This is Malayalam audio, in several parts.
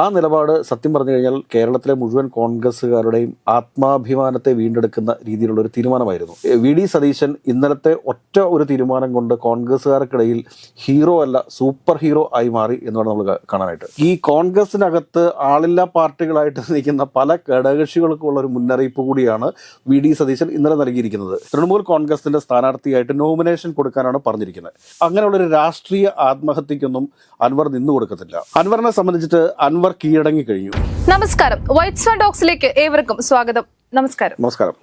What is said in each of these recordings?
ആ നിലപാട് സത്യം പറഞ്ഞു കഴിഞ്ഞാൽ കേരളത്തിലെ മുഴുവൻ കോൺഗ്രസ്സുകാരുടെയും ആത്മാഭിമാനത്തെ വീണ്ടെടുക്കുന്ന രീതിയിലുള്ള ഒരു തീരുമാനമായിരുന്നു. വി.ഡി. സതീശൻ ഇന്നലത്തെ ഒറ്റ ഒരു തീരുമാനം കൊണ്ട് കോൺഗ്രസ്സുകാർക്കിടയിൽ ഹീറോ അല്ല സൂപ്പർ ഹീറോ ആയി മാറി എന്ന് വേണം നമ്മൾ കാണാനായിട്ട്. ഈ കോൺഗ്രസിനകത്ത് ആളില്ലാ പാർട്ടികളായിട്ട് നിൽക്കുന്ന പല ഘടകകക്ഷികൾക്കുള്ള ഒരു മുന്നറിയിപ്പ് കൂടിയാണ് വി.ഡി. സതീശൻ ഇന്നലെ നൽകിയിരിക്കുന്നത്. തൃണമൂൽ കോൺഗ്രസിന്റെ സ്ഥാനാർത്ഥിയായിട്ട് നോമിനേഷൻ കൊടുക്കാനാണ് പറഞ്ഞിരിക്കുന്നത്. അങ്ങനെയുള്ളൊരു രാഷ്ട്രീയ ആത്മഹത്യക്കൊന്നും അൻവർ നിന്നു കൊടുക്കത്തില്ല. അൻവറിനെ സംബന്ധിച്ചിട്ട് അൻവർ കീഴടങ്ങി കഴിഞ്ഞു. നമസ്കാരം, വൈറ്റ് സ്വാൻ ടോക്സിലേക്ക് ഏവർക്കും സ്വാഗതം. നമസ്കാരം.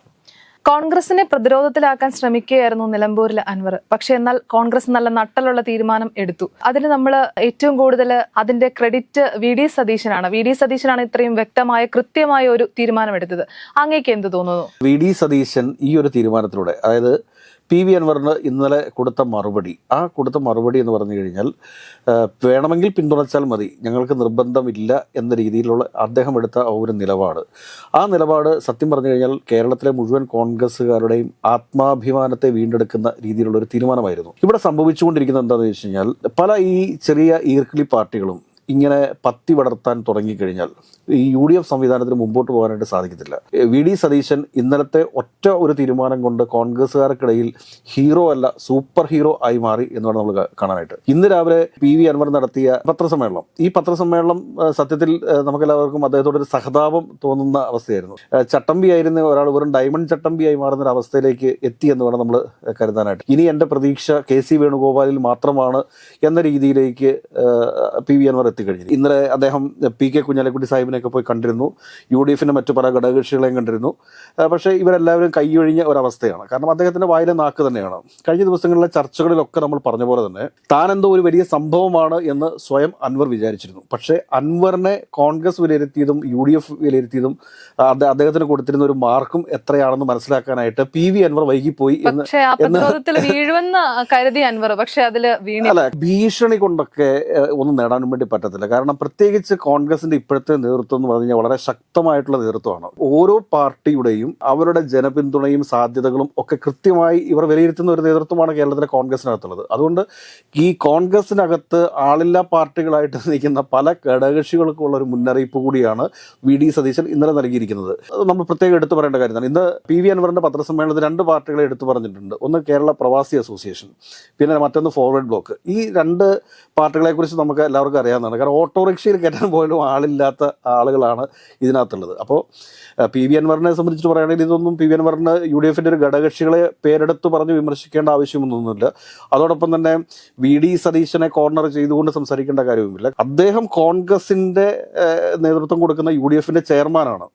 കോൺഗ്രസിനെ പ്രതിരോധത്തിലാക്കാൻ ശ്രമിക്കുകയായിരുന്നു നിലമ്പൂരിലെ അൻവർ. പക്ഷെ എന്നാൽ കോൺഗ്രസ് നല്ല നട്ടലുള്ള തീരുമാനം എടുത്തു. അതിന് നമ്മൾ ഏറ്റവും കൂടുതൽ അതിന്റെ ക്രെഡിറ്റ് വി.ഡി. സതീശനാണ്. വി.ഡി. സതീശനാണ് ഇത്രയും വ്യക്തമായ കൃത്യമായ ഒരു തീരുമാനം എടുത്തത്. അങ്ങേക്ക് എന്ത് തോന്നുന്നു? വി.ഡി. സതീശൻ ഈ ഒരു തീരുമാനത്തിലൂടെ, അതായത് പി.വി. അൻവറിന് ഇന്നലെ കൊടുത്ത മറുപടി, ആ കൊടുത്ത മറുപടി എന്ന് പറഞ്ഞു കഴിഞ്ഞാൽ വേണമെങ്കിൽ പിന്തുണച്ചാൽ മതി, ഞങ്ങൾക്ക് നിർബന്ധമില്ല എന്ന രീതിയിലുള്ള അദ്ദേഹം എടുത്ത ഒരു നിലപാട്, ആ നിലപാട് സത്യം പറഞ്ഞു കഴിഞ്ഞാൽ കേരളത്തിലെ മുഴുവൻ കോൺഗ്രസ്സുകാരുടെയും ആത്മാഭിമാനത്തെ വീണ്ടെടുക്കുന്ന രീതിയിലുള്ള ഒരു തീരുമാനമായിരുന്നു. ഇവിടെ സംഭവിച്ചുകൊണ്ടിരിക്കുന്നത് എന്താണെന്ന് വെച്ച് കഴിഞ്ഞാൽ പല ഈ ചെറിയ ഈർക്കിളി പാർട്ടികളും ഇങ്ങനെ പത്തി വളർത്താൻ തുടങ്ങിക്കഴിഞ്ഞാൽ ഈ UDF സംവിധാനത്തിന് മുമ്പോട്ട് പോകാനായിട്ട് സാധിക്കത്തില്ല. വി.ഡി. സതീശൻ ഇന്നലത്തെ ഒറ്റ ഒരു തീരുമാനം കൊണ്ട് കോൺഗ്രസ്സുകാർക്കിടയിൽ ഹീറോ അല്ല സൂപ്പർ ഹീറോ ആയി മാറി എന്ന് വേണം നമ്മൾ കാണാനായിട്ട്. ഇന്ന് രാവിലെ പി.വി. അൻവർ നടത്തിയ പത്രസമ്മേളനം, ഈ പത്രസമ്മേളനം സത്യത്തിൽ നമുക്കെല്ലാവർക്കും അദ്ദേഹത്തോടൊരു സഹതാപം തോന്നുന്ന അവസ്ഥയായിരുന്നു. ചട്ടമ്പി ആയിരുന്ന ഒരാൾ വെറും ഡയമണ്ട് ചട്ടമ്പിയായി മാറുന്ന ഒരു അവസ്ഥയിലേക്ക് എത്തി എന്ന് വേണം നമ്മൾ കരുതാനായിട്ട്. ഇനി എൻ്റെ പ്രതീക്ഷ കെ.സി. വേണുഗോപാലിൽ മാത്രമാണ് എന്ന രീതിയിലേക്ക് പി.വി. അൻവർ എത്തിക്കഴിഞ്ഞു. ഇന്നലെ അദ്ദേഹം പി.കെ. കുഞ്ഞാലിക്കുട്ടി സാഹിബിനെയൊക്കെ പോയി കണ്ടിരുന്നു, UDFിന്റെ മറ്റു പല ഘടകകക്ഷികളെയും കണ്ടിരുന്നു. പക്ഷേ ഇവരെല്ലാവരും കൈയൊഴിഞ്ഞ ഒരവസ്ഥയാണ്. കാരണം അദ്ദേഹത്തിന്റെ വായിലെ നാക്ക് തന്നെയാണ്. കഴിഞ്ഞ ദിവസങ്ങളിലെ ചർച്ചകളിലൊക്കെ നമ്മൾ പറഞ്ഞ പോലെ തന്നെ താൻ എന്തോ ഒരു വലിയ സംഭവമാണ് എന്ന് സ്വയം അൻവർ വിചാരിച്ചിരുന്നു. പക്ഷേ അൻവറിനെ കോൺഗ്രസ് വിലയിരുത്തിയതും UDF വിലയിരുത്തിയതും അദ്ദേഹത്തിന് കൊടുത്തിരുന്ന ഒരു മാർക്കും എത്രയാണെന്ന് മനസ്സിലാക്കാനായിട്ട് പി.വി. അൻവർ വൈകിപ്പോയി എന്ന് കരുതി അൻവർ. പക്ഷേ അല്ല, ഭീഷണി കൊണ്ടൊക്കെ ഒന്നും നേടാനും വേണ്ടി പറ്റത്തില്ല. കാരണം പ്രത്യേകിച്ച് കോൺഗ്രസിന്റെ ഇപ്പോഴത്തെ നേതൃത്വം എന്ന് പറഞ്ഞു കഴിഞ്ഞാൽ വളരെ ശക്തമായിട്ടുള്ള നേതൃത്വമാണ്. ഓരോ പാർട്ടിയുടെയും അവരുടെ ജനപിന്തുണയും സാധ്യതകളും ഒക്കെ കൃത്യമായി ഇവർ വിലയിരുത്തുന്ന ഒരു നേതൃത്വമാണ് കേരളത്തിലെ കോൺഗ്രസിനകത്തുള്ളത്. അതുകൊണ്ട് ഈ കോൺഗ്രസിനകത്ത് ആളില്ലാ പാർട്ടികളായിട്ട് നിൽക്കുന്ന പല ഘടകകക്ഷികൾക്കുള്ള ഒരു മുന്നറിയിപ്പ് കൂടിയാണ് വി.ഡി. സതീശൻ ഇന്നലെ നൽകിയിരിക്കുന്നത്. അത് നമ്മൾ പ്രത്യേകം എടുത്തു പറയേണ്ട കാര്യമാണ്. ഇന്ന് പി.വി. അൻവറിന്റെ പത്രസമ്മേളനത്തിൽ രണ്ട് പാർട്ടികളെ എടുത്തു പറഞ്ഞിട്ടുണ്ട്. ഒന്ന് കേരള പ്രവാസി അസോസിയേഷൻ, പിന്നെ മറ്റൊന്ന് ഫോർവേഡ് ബ്ലോക്ക്. ഈ രണ്ട് പാർട്ടികളെ കുറിച്ച് നമുക്ക് എല്ലാവർക്കും അറിയാവുന്നതാണ്. കാരണം ഓട്ടോറിക്ഷയിൽ കയറ്റാൻ പോലും ആളില്ലാത്ത ആളുകളാണ് ഇതിനകത്തുള്ളത്. അപ്പോൾ പി.വി. അൻവറിനെ സംബന്ധിച്ച് പറയുകയാണെങ്കിൽ ഇതൊന്നും പി.വി. അൻവറിന് UDFിന്റെ ഒരു ഘടകകക്ഷികളെ പേരെടുത്ത് പറഞ്ഞ് വിമർശിക്കേണ്ട ആവശ്യമൊന്നുമില്ല. അതോടൊപ്പം തന്നെ വി.ഡി. സതീശനെ കോർണർ ചെയ്തുകൊണ്ട് സംസാരിക്കേണ്ട കാര്യവുമില്ല. അദ്ദേഹം കോൺഗ്രസിന്റെ നേതൃത്വം കൊടുക്കുന്ന UDFിന്റെ ചെയർമാനാണ്.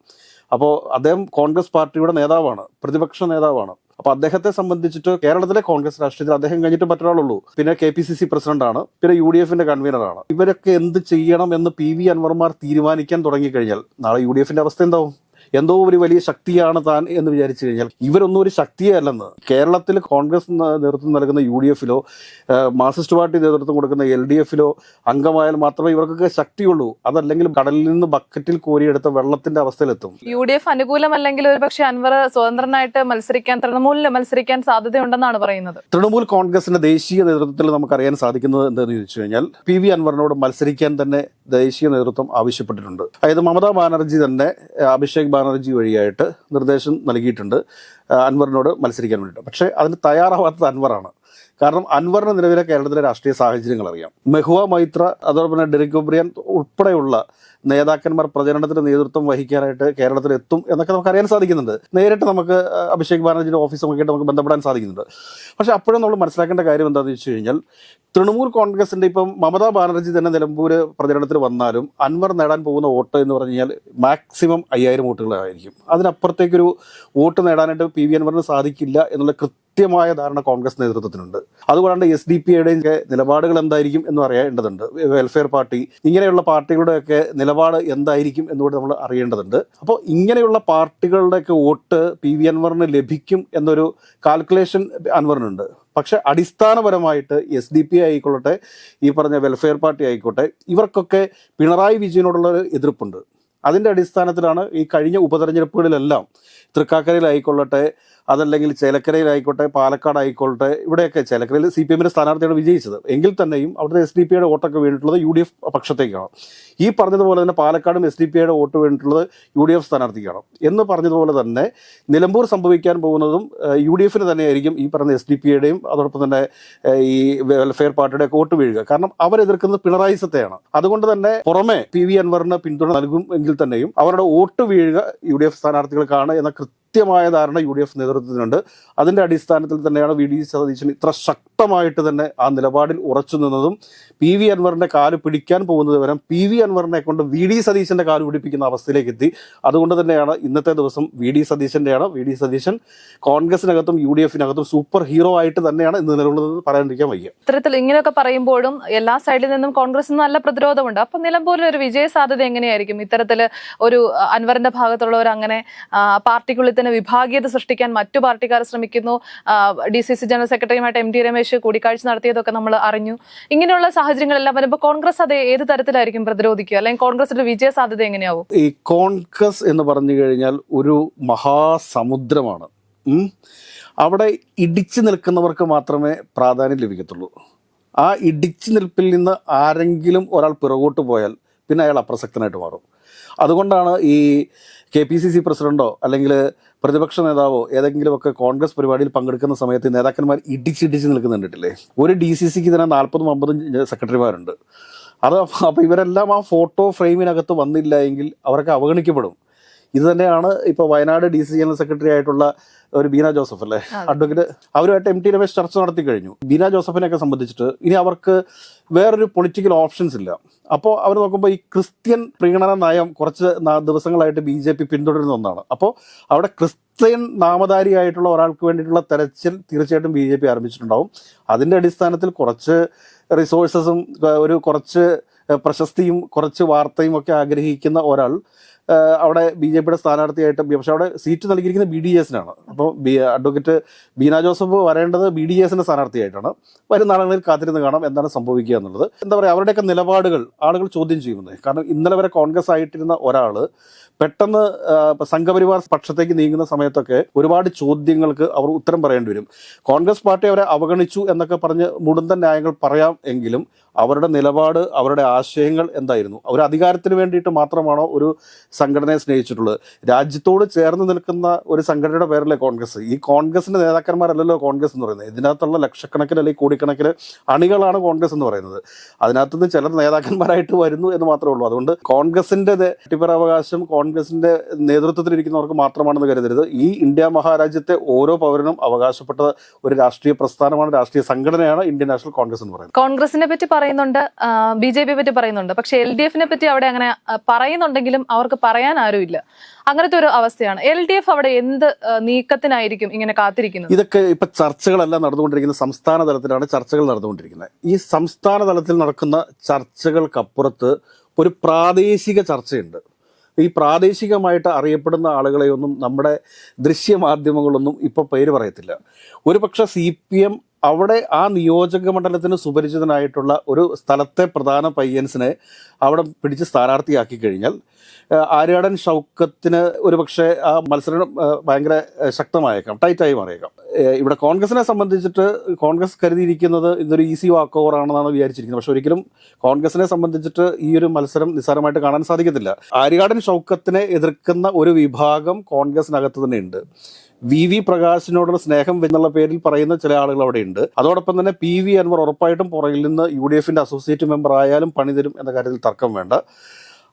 അപ്പോൾ അദ്ദേഹം കോൺഗ്രസ് പാർട്ടിയുടെ നേതാവാണ്, പ്രതിപക്ഷ നേതാവാണ്. അപ്പൊ അദ്ദേഹത്തെ സംബന്ധിച്ചിട്ട് കേരളത്തിലെ കോൺഗ്രസ് രാഷ്ട്രീയത്തിൽ അദ്ദേഹം കഴിഞ്ഞിട്ട് മറ്റൊരാളുള്ളൂ. പിന്നെ KPCC പ്രസിഡന്റാണ്, പിന്നെ UDFിന്റെ കൺവീനറാണ്. ഇവരൊക്കെ എന്ത് ചെയ്യണം എന്ന് പി.വി. അൻവർമാർ തീരുമാനിക്കാൻ തുടങ്ങിക്കഴിഞ്ഞാൽ നാളെ UDFിന്റെ അവസ്ഥ എന്താവും? എന്തോ ഒരു വലിയ ശക്തിയാണ് താൻ എന്ന് വിചാരിച്ചു കഴിഞ്ഞാൽ ഇവരൊന്നും ഒരു ശക്തിയേ അല്ലെന്ന്. കേരളത്തിൽ കോൺഗ്രസ് നേതൃത്വം നൽകുന്ന UDFിലോ മാർക്സിസ്റ്റ് പാർട്ടി നേതൃത്വം കൊടുക്കുന്ന LDFിലോ അംഗമായാൽ മാത്രമേ ഇവർക്കൊക്കെ ശക്തിയുള്ളൂ. അതല്ലെങ്കിൽ കടലിൽ നിന്ന് ബക്കറ്റിൽ കോരിയെടുത്ത വെള്ളത്തിന്റെ അവസ്ഥയിലെത്തും. UDF അനുകൂലമല്ലെങ്കിൽ ഒരു പക്ഷേ അൻവർ സ്വതന്ത്രനായിട്ട് തൃണമൂലിൽ മത്സരിക്കാൻ സാധ്യതയുണ്ടെന്നാണ് പറയുന്നത്. തൃണമൂൽ കോൺഗ്രസിന്റെ ദേശീയ നേതൃത്വത്തിൽ നമുക്കറിയാൻ സാധിക്കുന്നത് എന്താണെന്ന് ചോദിച്ചു കഴിഞ്ഞാൽ പി.വി. അൻവറിനോട് മത്സരിക്കാൻ തന്നെ ദേശീയ നേതൃത്വം ആവശ്യപ്പെട്ടിട്ടുണ്ട്. അതായത് മമതാ ബാനർജി തന്നെ അഭിഷേക് ബാനർജി വഴിയായിട്ട് നിർദ്ദേശം നൽകിയിട്ടുണ്ട് അൻവറിനോട് മത്സരിക്കാൻ വേണ്ടിയിട്ട്. പക്ഷേ അതിന് തയ്യാറാവാത്തത് അൻവറാണ്. കാരണം അൻവറിന് നിലവിലെ കേരളത്തിലെ രാഷ്ട്രീയ സാഹചര്യങ്ങൾ അറിയാം. മെഹുവ മൈത്ര, അതോടൊപ്പം തന്നെ ഡെറിക് ഒബ്രിയൻ ഉൾപ്പെടെയുള്ള നേതാക്കന്മാർ പ്രചരണത്തിന് നേതൃത്വം വഹിക്കാനായിട്ട് കേരളത്തിൽ എത്തും എന്നൊക്കെ നമുക്ക് അറിയാൻ സാധിക്കുന്നുണ്ട്. നേരിട്ട് നമുക്ക് അഭിഷേക് ബാനർജിയുടെ ഓഫീസ് നോക്കിയിട്ട് നമുക്ക് ബന്ധപ്പെടാൻ സാധിക്കുന്നുണ്ട്. പക്ഷെ അപ്പോഴും നമ്മൾ മനസ്സിലാക്കേണ്ട കാര്യം എന്താണെന്ന് വെച്ച് കഴിഞ്ഞാൽ തൃണമൂൽ കോൺഗ്രസിന്റെ ഇപ്പം മമതാ ബാനർജി തന്നെ നിലമ്പൂര് പ്രചരണത്തിൽ വന്നാലും അൻവർ നേടാൻ പോകുന്ന വോട്ട് എന്ന് പറഞ്ഞു കഴിഞ്ഞാൽ മാക്സിമം 5000 വോട്ടുകളായിരിക്കും. അതിനപ്പുറത്തേക്കൊരു വോട്ട് നേടാനായിട്ട് പി.വി. അൻവറിന് സാധിക്കില്ല എന്നുള്ള കൃത്യമായ ധാരണ കോൺഗ്രസ് നേതൃത്വത്തിനുണ്ട്. അതുകൊണ്ടാണ് SDPIയുടെയും നിലപാടുകൾ എന്തായിരിക്കും എന്ന് അറിയേണ്ടതുണ്ട്. വെൽഫെയർ പാർട്ടി, ഇങ്ങനെയുള്ള പാർട്ടികളുടെയൊക്കെ നിലപാട് എന്തായിരിക്കും എന്നുകൂടി നമ്മൾ അറിയേണ്ടതുണ്ട്. അപ്പോൾ ഇങ്ങനെയുള്ള പാർട്ടികളുടെയൊക്കെ വോട്ട് പി.വി. അൻവറിന് ലഭിക്കും എന്നൊരു കാൽക്കുലേഷൻ അൻവറിനുണ്ട്. പക്ഷെ അടിസ്ഥാനപരമായിട്ട് SDPI ആയിക്കൊള്ളട്ടെ, ഈ പറഞ്ഞ വെൽഫെയർ പാർട്ടി ആയിക്കോട്ടെ, ഇവർക്കൊക്കെ പിണറായി വിജയനോടുള്ള എതിർപ്പുണ്ട്. അതിൻ്റെ അടിസ്ഥാനത്തിലാണ് ഈ കഴിഞ്ഞ ഉപതെരഞ്ഞെടുപ്പുകളിലെല്ലാം തൃക്കാക്കരയിലായിക്കൊള്ളട്ടെ, അതല്ലെങ്കിൽ ചേലക്കരയിലായിക്കോട്ടെ, പാലക്കാടായിക്കോട്ടെ, ഇവിടെയൊക്കെ ചേലക്കരയിൽ CPM സ്ഥാനാർത്ഥിയാണ് വിജയിച്ചത്. എങ്കിൽ തന്നെയും അവിടുത്തെ SDP വോട്ടൊക്കെ വീണിട്ടുള്ളത് UDF പക്ഷത്തേക്കാണ്. ഈ പറഞ്ഞതുപോലെ തന്നെ പാലക്കാടും SDP വോട്ട് വീണിട്ടുള്ളത് UDF സ്ഥാനാർത്ഥിക്കാണ്. എന്ന് പറഞ്ഞതുപോലെ തന്നെ നിലമ്പൂർ സംഭവിക്കാൻ പോകുന്നതും UDF തന്നെയായിരിക്കും ഈ പറഞ്ഞ SDP അതോടൊപ്പം തന്നെ ഈ വെൽഫെയർ പാർട്ടിയുടെ വോട്ട് വീഴുക. കാരണം അവരെതിർക്കുന്നത് പിണറായി സത്തെയാണ്. അതുകൊണ്ട് തന്നെ പുറമെ PV അൻവറിന് പിന്തുണ നൽകും എങ്കിൽ തന്നെയും അവരുടെ വോട്ട് വീഴുക UDF സ്ഥാനാർത്ഥികൾക്കാണ് എന്ന കൃത്യമായ ധാരണ UDF നേതൃത്വത്തിനുണ്ട്. അതിന്റെ അടിസ്ഥാനത്തിൽ തന്നെയാണ് VD സതീശൻ ഇത്ര ശക്തമായിട്ട് തന്നെ ആ നിലപാടിൽ ഉറച്ചു നിന്നതും PV അൻവറിന്റെ കാല് പിടിക്കാൻ പോകുന്നത് വരെ PV അൻവറിനെ കൊണ്ട് VD സതീശന്റെ കാല് പിടിപ്പിക്കുന്ന അവസ്ഥയിലേക്ക് എത്തി. അതുകൊണ്ട് തന്നെയാണ് ഇന്നത്തെ ദിവസം VD സതീശന്റെയാണ്. VD സതീശൻ കോൺഗ്രസിനകത്തും UDFനകത്തും സൂപ്പർ ഹീറോ ആയിട്ട് തന്നെയാണ് ഇന്ന് നിലകൊള്ളുന്നത്, പറയാണ്ടിരിക്കാൻ വയ്യ. ഇത്തരത്തിൽ ഇങ്ങനെയൊക്കെ പറയുമ്പോഴും എല്ലാ സൈഡിൽ നിന്നും കോൺഗ്രസിന് നല്ല പ്രതിരോധമുണ്ട്. അപ്പൊ നിലമ്പൂരിൽ ഒരു വിജയ സാധ്യത എങ്ങനെയായിരിക്കും? ഇത്തരത്തില് ഒരു അൻവറിന്റെ ഭാഗത്തുള്ളവർ അങ്ങനെ പാർട്ടിക്കുള്ളിൽ തന്നെ വിഭാഗീയത സൃഷ്ടിക്കാൻ മറ്റു പാർട്ടിക്കാർ ശ്രമിക്കുന്നു. DCC ജനറൽ സെക്രട്ടറിയുമായിട്ട് MT രമേശ് കൂടിക്കാഴ്ച നടത്തിയതൊക്കെ നമ്മൾ അറിഞ്ഞു. ഇങ്ങനെയുള്ള സാഹചര്യങ്ങളെല്ലാം വരുമ്പോൾ കോൺഗ്രസ് അത് ഏത് തരത്തിലായിരിക്കും പ്രതിരോധിക്കുക, അല്ലെങ്കിൽ കോൺഗ്രസിന്റെ വിജയ സാധ്യത എങ്ങനെയാവും? ഈ കോൺഗ്രസ് എന്ന് പറഞ്ഞു കഴിഞ്ഞാൽ ഒരു മഹാസമുദ്രമാണ്. അവിടെ ഇടിച്ചു നിൽക്കുന്നവർക്ക് മാത്രമേ പ്രാധാന്യം ലഭിക്കത്തുള്ളൂ. ആ ഇടിച്ചു നിൽപ്പിൽ നിന്ന് ആരെങ്കിലും ഒരാൾ പിറകോട്ട് പോയാൽ പിന്നെ അയാൾ അപ്രസക്തനായിട്ട് മാറും. അതുകൊണ്ടാണ് ഈ KPCC പ്രസിഡന്റോ അല്ലെങ്കിൽ പ്രതിപക്ഷ നേതാവോ ഏതെങ്കിലുമൊക്കെ കോൺഗ്രസ് പരിപാടിയിൽ പങ്കെടുക്കുന്ന സമയത്ത് നേതാക്കന്മാർ ഇടിച്ചിടിച്ച് നിൽക്കുന്നുണ്ടില്ലേ. ഒരു DCCക്ക് തന്നെ 40-50 സെക്രട്ടറിമാരുണ്ട്. അപ്പോൾ ഇവരെല്ലാം ആ ഫോട്ടോ ഫ്രെയിമിനകത്ത് വന്നില്ല എങ്കിൽ അവരൊക്കെ അവഗണിക്കപ്പെടും. ഇത് തന്നെയാണ് ഇപ്പോൾ വയനാട് DC ജനറൽ സെക്രട്ടറി ആയിട്ടുള്ള ഒരു ബീന ജോസഫ് അല്ലേ, അഡ്വക്കേറ്റ്, അവരുമായിട്ട് MT രമേശ് ചർച്ച നടത്തി കഴിഞ്ഞു. ബീന ജോസഫിനെയൊക്കെ സംബന്ധിച്ചിട്ട് ഇനി അവർക്ക് വേറൊരു പൊളിറ്റിക്കൽ ഓപ്ഷൻസ് ഇല്ല. അപ്പോൾ അവർ നോക്കുമ്പോൾ ഈ ക്രിസ്ത്യൻ പ്രീണന നയം കുറച്ച് ദിവസങ്ങളായിട്ട് BJP പിന്തുടരുന്ന ഒന്നാണ്. അപ്പോൾ അവിടെ ക്രിസ്ത്യൻ നാമധാരിയായിട്ടുള്ള ഒരാൾക്ക് വേണ്ടിയിട്ടുള്ള തെരച്ചിൽ തീർച്ചയായിട്ടും BJP ആരംഭിച്ചിട്ടുണ്ടാവും. അതിൻ്റെ അടിസ്ഥാനത്തിൽ കുറച്ച് റിസോഴ്സസും കുറച്ച് പ്രശസ്തിയും കുറച്ച് വാർത്തയും ഒക്കെ ആഗ്രഹിക്കുന്ന ഒരാൾ അവിടെ BJPയുടെ സ്ഥാനാർത്ഥിയായിട്ട്, പക്ഷെ അവിടെ സീറ്റ് നൽകിയിരിക്കുന്നത് BDSനാണ്. അപ്പോൾ അഡ്വക്കേറ്റ് ബീന ജോസഫ് വരേണ്ടത് BDSന്റെ സ്ഥാനാർത്ഥിയായിട്ടാണ്. വരുന്ന നാളുകളിൽ കാത്തിരുന്ന് കാണാം എന്താണ് സംഭവിക്കുക എന്നുള്ളത്. എന്താ പറയുക, അവരുടെയൊക്കെ നിലപാടുകൾ ആളുകൾ ചോദ്യം ചെയ്യുന്നത്. കാരണം ഇന്നലെ വരെ കോൺഗ്രസ് ആയിട്ടിരുന്ന ഒരാൾ പെട്ടെന്ന് സംഘപരിവാർ പക്ഷത്തേക്ക് നീങ്ങുന്ന സമയത്തൊക്കെ ഒരുപാട് ചോദ്യങ്ങൾക്ക് അവർ ഉത്തരം പറയേണ്ടി വരും. കോൺഗ്രസ് പാർട്ടി അവരെ അവഗണിച്ചു എന്നൊക്കെ പറഞ്ഞ് മുടന്തൻ ന്യായങ്ങൾ പറയാം എങ്കിലും അവരുടെ നിലപാട്, അവരുടെ ആശയങ്ങൾ എന്തായിരുന്നു? ഒരു അധികാരത്തിന് വേണ്ടിയിട്ട് മാത്രമാണോ ഒരു സംഘടനയെ സ്നേഹിച്ചിട്ടുള്ളത്? രാജ്യത്തോട് ചേർന്ന് നിൽക്കുന്ന ഒരു സംഘടനയുടെ പേരല്ലേ കോൺഗ്രസ്. ഈ കോൺഗ്രസിന്റെ നേതാക്കന്മാരല്ലല്ലോ കോൺഗ്രസ് എന്ന് പറയുന്നത്. ഇതിനകത്തുള്ള ലക്ഷക്കണക്കിന് അല്ലെങ്കിൽ കോടിക്കണക്കിന് അണികളാണ് കോൺഗ്രസ് എന്ന് പറയുന്നത്. അതിനകത്തുനിന്ന് ചിലർ നേതാക്കന്മാരായിട്ട് വരുന്നു എന്ന് മാത്രമേ ഉള്ളൂ. അതുകൊണ്ട് കോൺഗ്രസിന്റെ അവകാശം കോൺഗ്രസിന്റെ നേതൃത്വത്തിലിരിക്കുന്നവർക്ക് മാത്രമാണെന്ന് കരുതരുത്. ഈ ഇന്ത്യ മഹാരാജ്യത്തെ ഓരോ പൗരനും അവകാശപ്പെട്ട ഒരു രാഷ്ട്രീയ പ്രസ്ഥാനമാണ്, രാഷ്ട്രീയ സംഘടനയാണ് ഇന്ത്യൻ നാഷണൽ കോൺഗ്രസ് എന്ന് പറയുന്നത്. കോൺഗ്രസിനെ പറ്റി പറയുന്നുണ്ട്, BJP പറ്റി പറയുന്നുണ്ട്, പക്ഷെ LDFനെ പറ്റി അവിടെ അങ്ങനെ പറയുന്നുണ്ടെങ്കിലും അവർക്ക് പറയാൻ ആരുമില്ല. അങ്ങനത്തെ ഒരു അവസ്ഥയാണ്. LDF അവിടെ എന്ത് നീക്കത്തിനായിരിക്കും ഇങ്ങനെ കാത്തിരിക്കുന്നത്? ഇതൊക്കെ ഇപ്പൊ ചർച്ചകളെല്ലാം നടന്നുകൊണ്ടിരിക്കുന്ന സംസ്ഥാന തലത്തിലാണ് ചർച്ചകൾ നടന്നുകൊണ്ടിരിക്കുന്നത്. ഈ സംസ്ഥാന തലത്തിൽ നടക്കുന്ന ചർച്ചകൾക്കപ്പുറത്ത് ഒരു പ്രാദേശിക ചർച്ചയുണ്ട്. ഈ പ്രാദേശികമായിട്ട് അറിയപ്പെടുന്ന ആളുകളെയൊന്നും നമ്മുടെ ദൃശ്യമാധ്യമങ്ങളൊന്നും ഇപ്പോൾ പേര് പറയത്തില്ല. ഒരു പക്ഷേ CPM അവിടെ ആ നിയോജക മണ്ഡലത്തിന് സുപരിചിതനായിട്ടുള്ള ഒരു സ്ഥലത്തെ പ്രധാന പയ്യൻസിനെ അവിടെ പിടിച്ച് സ്ഥാനാർത്ഥിയാക്കി കഴിഞ്ഞാൽ ആര്യാടൻ ഷൗക്കത്തിന് ഒരുപക്ഷെ ആ മത്സരം ഭയങ്കര ശക്തമായേക്കാം, ടൈറ്റായി മാറിയേക്കാം. ഇവിടെ കോൺഗ്രസിനെ സംബന്ധിച്ചിട്ട് കോൺഗ്രസ് കരുതിയിരിക്കുന്നത് ഇതൊരു ഈസി വാക്ക് ഓവർ ആണെന്നാണ് വിചാരിച്ചിരിക്കുന്നത്. പക്ഷെ ഒരിക്കലും കോൺഗ്രസിനെ സംബന്ധിച്ചിട്ട് ഈ ഒരു മത്സരം നിസ്സാരമായിട്ട് കാണാൻ സാധിക്കത്തില്ല. ആര്യാടൻ ഷൗക്കത്തിനെ എതിർക്കുന്ന ഒരു വിഭാഗം കോൺഗ്രസിനകത്ത് തന്നെ ഉണ്ട്. VV പ്രകാശിനോടുള്ള സ്നേഹം എന്നുള്ള പേരിൽ പറയുന്ന ചില ആളുകൾ അവിടെ ഉണ്ട്. അതോടൊപ്പം തന്നെ PV അൻവർ ഉറപ്പായിട്ടും പുറകിൽ നിന്ന് UDFന്റെ അസോസിയേറ്റ് മെമ്പർ ആയാലും പണി തരും എന്ന കാര്യത്തിൽ തർക്കം വേണ്ട.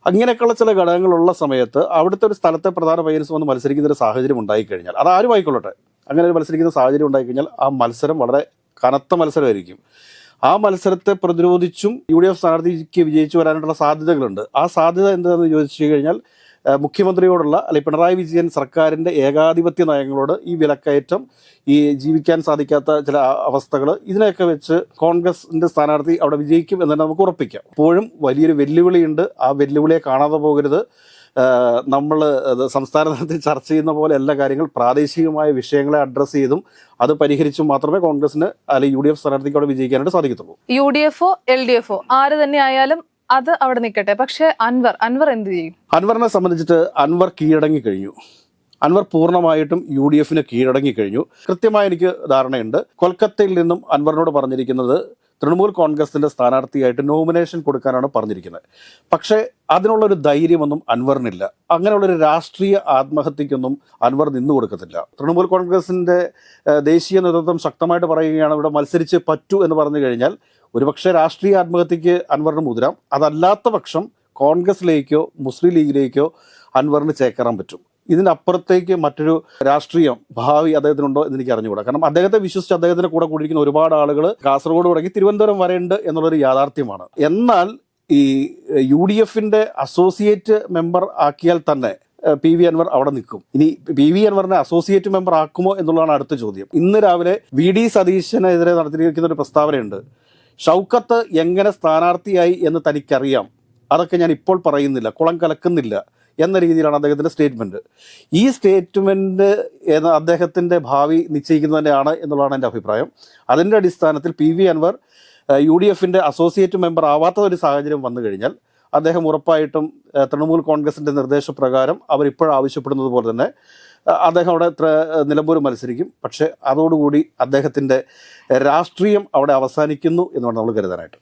അങ്ങനെയൊക്കെയുള്ള ചില ഘടകങ്ങളുള്ള സമയത്ത് അവിടുത്തെ ഒരു സ്ഥലത്തെ പ്രധാന പയ്യൻസ് വന്ന് മത്സരിക്കുന്ന ഒരു സാഹചര്യം ഉണ്ടായിക്കഴിഞ്ഞാൽ, അത് ആരും ആയിക്കൊള്ളട്ടെ, അങ്ങനെ ഒരു മത്സരിക്കുന്ന സാഹചര്യം ഉണ്ടായിക്കഴിഞ്ഞാൽ ആ മത്സരം വളരെ കനത്ത മത്സരമായിരിക്കും. ആ മത്സരത്തെ പ്രതിരോധിച്ചും UDF സ്ഥാനാർത്ഥിക്ക് വിജയിച്ചു വരാനുള്ള സാധ്യതകളുണ്ട്. ആ സാധ്യത എന്താണെന്ന് ചോദിച്ചു കഴിഞ്ഞാൽ മുഖ്യമന്ത്രിയോടുള്ള അല്ലെങ്കിൽ പിണറായി വിജയൻ സർക്കാരിൻ്റെ ഏകാധിപത്യ നയങ്ങളോട് ഈ വിലക്കയറ്റം, ഈ ജീവിക്കാൻ സാധിക്കാത്ത ചില അവസ്ഥകൾ, ഇതിനെയൊക്കെ വെച്ച് കോൺഗ്രസിന്റെ സ്ഥാനാർത്ഥി അവിടെ വിജയിക്കും എന്ന് തന്നെ നമുക്ക് ഉറപ്പിക്കാം. ഇപ്പോഴും വലിയൊരു വെല്ലുവിളിയുണ്ട്. ആ വെല്ലുവിളിയെ കാണാതെ പോകരുത്. നമ്മൾ സംസ്ഥാന തലത്തിൽ ചർച്ച ചെയ്യുന്ന പോലെ എല്ലാ കാര്യങ്ങൾ പ്രാദേശികമായ വിഷയങ്ങളെ അഡ്രസ്സ് ചെയ്തും അത് പരിഹരിച്ചും മാത്രമേ കോൺഗ്രസിന് അല്ലെങ്കിൽ UDF സ്ഥാനാർത്ഥിക്ക് അവിടെ വിജയിക്കാനായിട്ട് സാധിക്കത്തുള്ളൂ. UDF-ഓ LDF-ഓ ആര് തന്നെ ആയാലും അത് അവിടെ നിൽക്കട്ടെ. പക്ഷെ അൻവർ എന്ത് ചെയ്യും? അൻവറിനെ സംബന്ധിച്ചിട്ട് അൻവർ കീഴടങ്ങി കഴിഞ്ഞു. അൻവർ പൂർണ്ണമായിട്ടും UDF കീഴടങ്ങി കഴിഞ്ഞു. കൃത്യമായി എനിക്ക് ധാരണയുണ്ട്. കൊൽക്കത്തയിൽ നിന്നും അൻവറിനോട് പറഞ്ഞിരിക്കുന്നത് തൃണമൂൽ കോൺഗ്രസിന്റെ സ്ഥാനാർത്ഥിയായിട്ട് നോമിനേഷൻ കൊടുക്കാനാണ് പറഞ്ഞിരിക്കുന്നത്. പക്ഷേ അതിനുള്ളൊരു ധൈര്യമൊന്നും അൻവറിനില്ല. അങ്ങനെയുള്ളൊരു രാഷ്ട്രീയ ആത്മഹത്യക്കൊന്നും അൻവർ നിന്നു കൊടുക്കത്തില്ല. തൃണമൂൽ കോൺഗ്രസിന്റെ ദേശീയ നേതൃത്വം ശക്തമായിട്ട് പറയുകയാണ്, ഇവിടെ മത്സരിച്ച് പറ്റൂ എന്ന് പറഞ്ഞു കഴിഞ്ഞാൽ ഒരുപക്ഷെ രാഷ്ട്രീയ ആത്മഹത്യക്ക് അൻവറിന് മുതിരാം. അതല്ലാത്ത പക്ഷം കോൺഗ്രസിലേക്കോ മുസ്ലിം ലീഗിലേക്കോ അൻവറിന് ചേക്കേറാൻ പറ്റും. ഇതിനപ്പുറത്തേക്ക് മറ്റൊരു രാഷ്ട്രീയം ഭാവി അദ്ദേഹത്തിനുണ്ടോ എന്ന് എനിക്ക് അറിഞ്ഞുകൂടാ. കാരണം അദ്ദേഹത്തെ വിശ്വസിച്ച് അദ്ദേഹത്തിന്റെ കൂടെ കൂടിയിരിക്കുന്ന ഒരുപാട് ആളുകൾ കാസർഗോഡ് തുടങ്ങി തിരുവനന്തപുരം വരെയുണ്ട് എന്നുള്ളൊരു യാഥാർത്ഥ്യമാണ്. എന്നാൽ ഈ UDF അസോസിയേറ്റ് മെമ്പർ ആക്കിയാൽ തന്നെ PV അൻവർ അവിടെ നിൽക്കും. ഇനി PV അൻവറിനെ അസോസിയേറ്റ് മെമ്പർ ആക്കുമോ എന്നുള്ളതാണ് അടുത്ത ചോദ്യം. ഇന്ന് രാവിലെ VD സതീശനെതിരെ നടത്തിയിരിക്കുന്ന ഒരു പ്രസ്താവനയുണ്ട്. ഷൗക്കത്ത് എങ്ങനെ സ്ഥാനാർത്ഥിയായി എന്ന് തനിക്കറിയാം, അതൊക്കെ ഞാൻ ഇപ്പോൾ പറയുന്നില്ല, കുളം കലക്കുന്നില്ല എന്ന രീതിയിലാണ് അദ്ദേഹത്തിൻ്റെ സ്റ്റേറ്റ്മെൻറ്റ്. ഈ സ്റ്റേറ്റ്മെൻറ്റ് അദ്ദേഹത്തിൻ്റെ ഭാവി നിശ്ചയിക്കുന്നത് തന്നെയാണ് എന്നുള്ളതാണ് എൻ്റെ അഭിപ്രായം. അതിൻ്റെ അടിസ്ഥാനത്തിൽ PV Anvar UDF associate member ആവാത്ത ഒരു സാഹചര്യം വന്നു കഴിഞ്ഞാൽ അദ്ദേഹം ഉറപ്പായിട്ടും തൃണമൂൽ കോൺഗ്രസിൻ്റെ നിർദ്ദേശപ്രകാരം അവരിപ്പോഴാവശ്യപ്പെടുന്നത് പോലെ തന്നെ അദ്ദേഹം അവിടെ നിലമ്പൂർ മത്സരിക്കും. പക്ഷേ അതോടുകൂടി അദ്ദേഹത്തിൻ്റെ രാഷ്ട്രീയം അവിടെ അവസാനിക്കുന്നു എന്ന് വേണം നമ്മൾ കരുതാനായിട്ട്.